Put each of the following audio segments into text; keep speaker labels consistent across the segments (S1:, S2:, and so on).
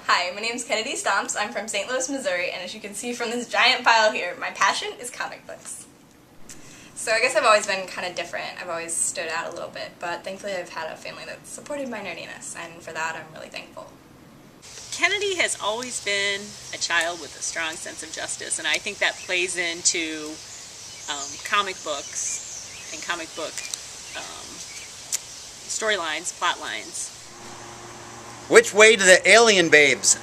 S1: Hi, my name is Kennedy Stomps. I'm from St. Louis, Missouri, and as you can see from this giant pile here, my passion is comic books. So I guess I've always been kind of different. I've always stood out a little bit, but thankfully I've had a family that supported my nerdiness, and for that I'm really thankful.
S2: Kennedy has always been a child with a strong sense of justice, and I think that plays into comic books and comic book storylines, plot lines.
S3: Which way to the alien babes?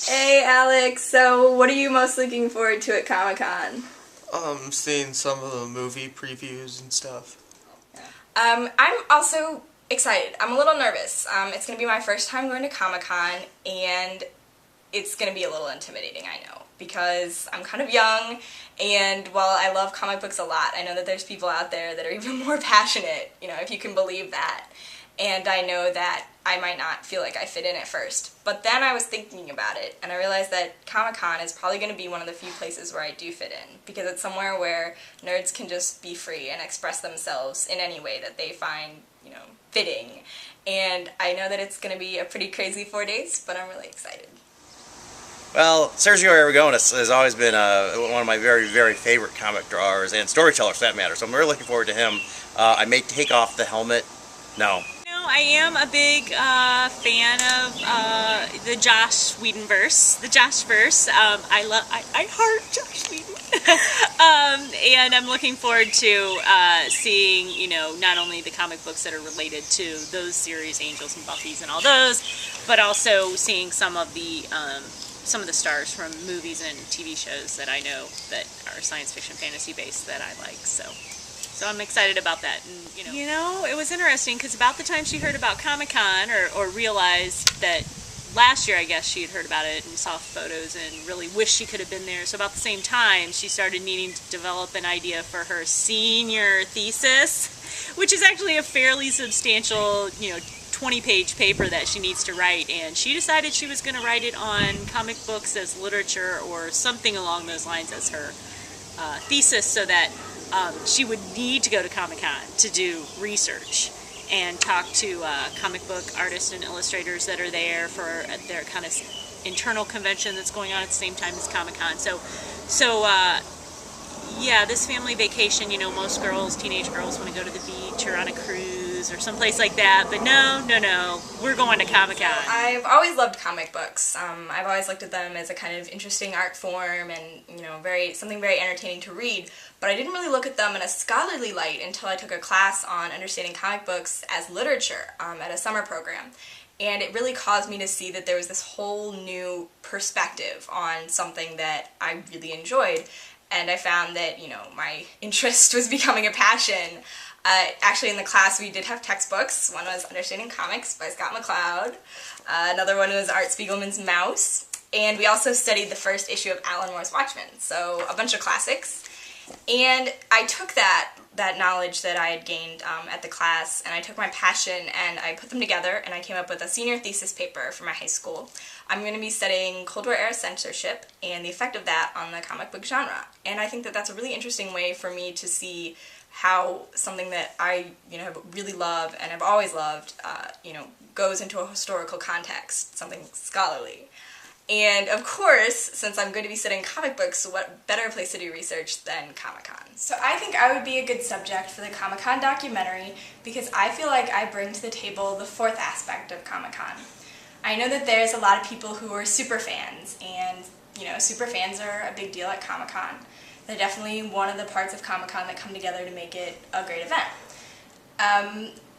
S1: Hey Alex, so what are you most looking forward to at Comic-Con?
S4: Seeing some of the movie previews and stuff.
S1: I'm also excited. I'm a little nervous. It's going to be my first time going to Comic-Con, and it's going to be a little intimidating, I know, because I'm kind of young, and while I love comic books a lot, I know that there's people out there that are even more passionate, if you can believe that. And I know that I might not feel like I fit in at first. But then I was thinking about it, and I realized that Comic-Con is probably going to be one of the few places where I do fit in, because it's somewhere where nerds can just be free and express themselves in any way that they find, fitting. And I know that it's going to be a pretty crazy 4 days, but I'm really excited.
S3: Well, Sergio Aragonis has always been one of my very, very favorite comic drawers and storytellers for that matter, so I'm really looking forward to him. I may take off the helmet. No.
S2: I am a big fan of the Josh Whedonverse, the Joshverse. I heart Josh Whedon. And I'm looking forward to seeing, not only the comic books that are related to those series, Angels and Buffy's and all those, but also seeing some of the stars from movies and TV shows that I know that are science fiction fantasy based that I like. So I'm excited about that. And, it was interesting because about the time she heard about Comic-Con or realized that last year, I guess, she had heard about it and saw photos and really wished she could have been there. So about the same time, she started needing to develop an idea for her senior thesis, which is actually a fairly substantial, 20-page paper that she needs to write. And she decided she was going to write it on comic books as literature or something along those lines as her thesis, so that she would need to go to Comic-Con to do research and talk to comic book artists and illustrators that are there for their kind of internal convention that's going on at the same time as Comic-Con. So yeah, this family vacation, most girls, teenage girls, want to go to the beach or on a cruise or someplace like that, but no, we're going to Comic-Con.
S1: I've always loved comic books. I've always looked at them as a kind of interesting art form and, something very entertaining to read, but I didn't really look at them in a scholarly light until I took a class on understanding comic books as literature at a summer program. And it really caused me to see that there was this whole new perspective on something that I really enjoyed. And I found that, my interest was becoming a passion. Actually, in the class, we did have textbooks. One was Understanding Comics by Scott McCloud. Another one was Art Spiegelman's Mouse. And we also studied the first issue of Alan Moore's Watchmen. So a bunch of classics. And I took that knowledge that I had gained at the class, and I took my passion and I put them together, and I came up with a senior thesis paper for my high school. I'm going to be studying Cold War era censorship and the effect of that on the comic book genre. And I think that that's a really interesting way for me to see how something that I really love and have always loved goes into a historical context, something scholarly. And of course, since I'm going to be studying comic books, what better place to do research than Comic-Con? So I think I would be a good subject for the Comic-Con documentary because I feel like I bring to the table the fourth aspect of Comic-Con. I know that there's a lot of people who are super fans, and super fans are a big deal at Comic-Con. They're definitely one of the parts of Comic-Con that come together to make it a great event.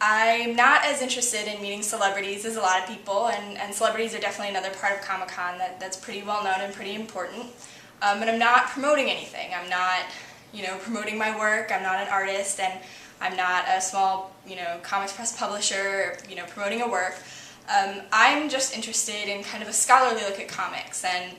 S1: I'm not as interested in meeting celebrities as a lot of people, and celebrities are definitely another part of Comic-Con that's pretty well known and pretty important. And I'm not promoting anything. I'm not, promoting my work. I'm not an artist, and I'm not a small, comics press publisher, promoting a work. I'm just interested in kind of a scholarly look at comics, and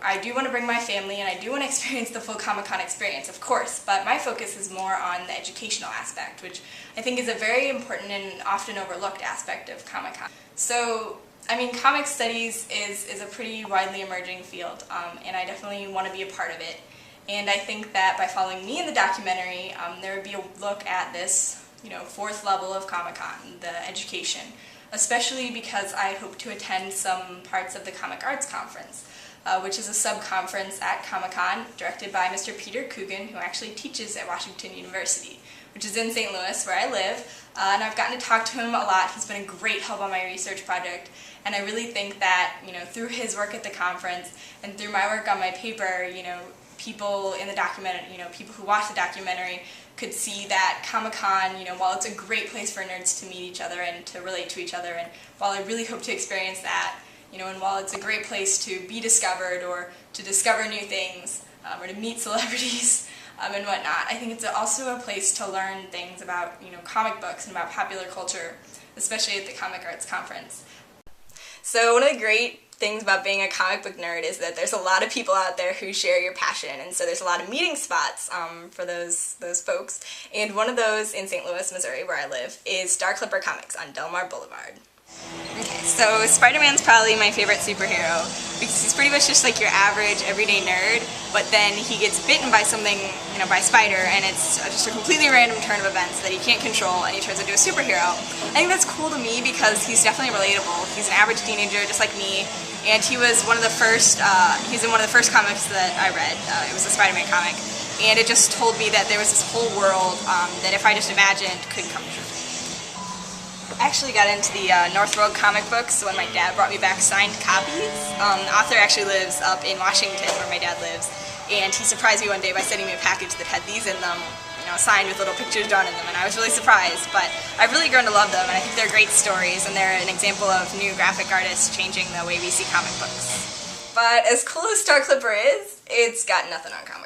S1: I do want to bring my family and I do want to experience the full Comic-Con experience, of course, but my focus is more on the educational aspect, which I think is a very important and often overlooked aspect of Comic-Con. So, comic studies is a pretty widely emerging field, and I definitely want to be a part of it. And I think that by following me in the documentary, there would be a look at this, fourth level of Comic-Con, the education especially because I hope to attend some parts of the Comic Arts Conference, which is a sub-conference at Comic-Con directed by Mr. Peter Coogan, who actually teaches at Washington University, which is in St. Louis, where I live, and I've gotten to talk to him a lot. He's been a great help on my research project, and I really think that, through his work at the conference and through my work on my paper, people in the documentary, people who watch the documentary could see that Comic-Con, while it's a great place for nerds to meet each other and to relate to each other, and while I really hope to experience that, and while it's a great place to be discovered or to discover new things or to meet celebrities and whatnot, I think it's also a place to learn things about, comic books and about popular culture, especially at the Comic Arts Conference. So one of the great things about being a comic book nerd is that there's a lot of people out there who share your passion, and so there's a lot of meeting spots for those folks, and one of those in St. Louis, Missouri, where I live, is Star Clipper Comics on Delmar Boulevard. Okay, so Spider-Man's probably my favorite superhero because he's pretty much just like your average everyday nerd, but then he gets bitten by something, by a spider, and it's just a completely random turn of events that he can't control, and he turns into a superhero. I think that's cool to me because he's definitely relatable. He's an average teenager just like me, and he was one of the first, he's in one of the first comics that I read. It was a Spider-Man comic, and it just told me that there was this whole world that if I just imagined could come true. I actually got into the North Road comic books when my dad brought me back signed copies. The author actually lives up in Washington, where my dad lives, and he surprised me one day by sending me a package that had these in them, signed with little pictures drawn in them, and I was really surprised. But I've really grown to love them, and I think they're great stories, and they're an example of new graphic artists changing the way we see comic books. But as cool as Star Clipper is, it's got nothing on comic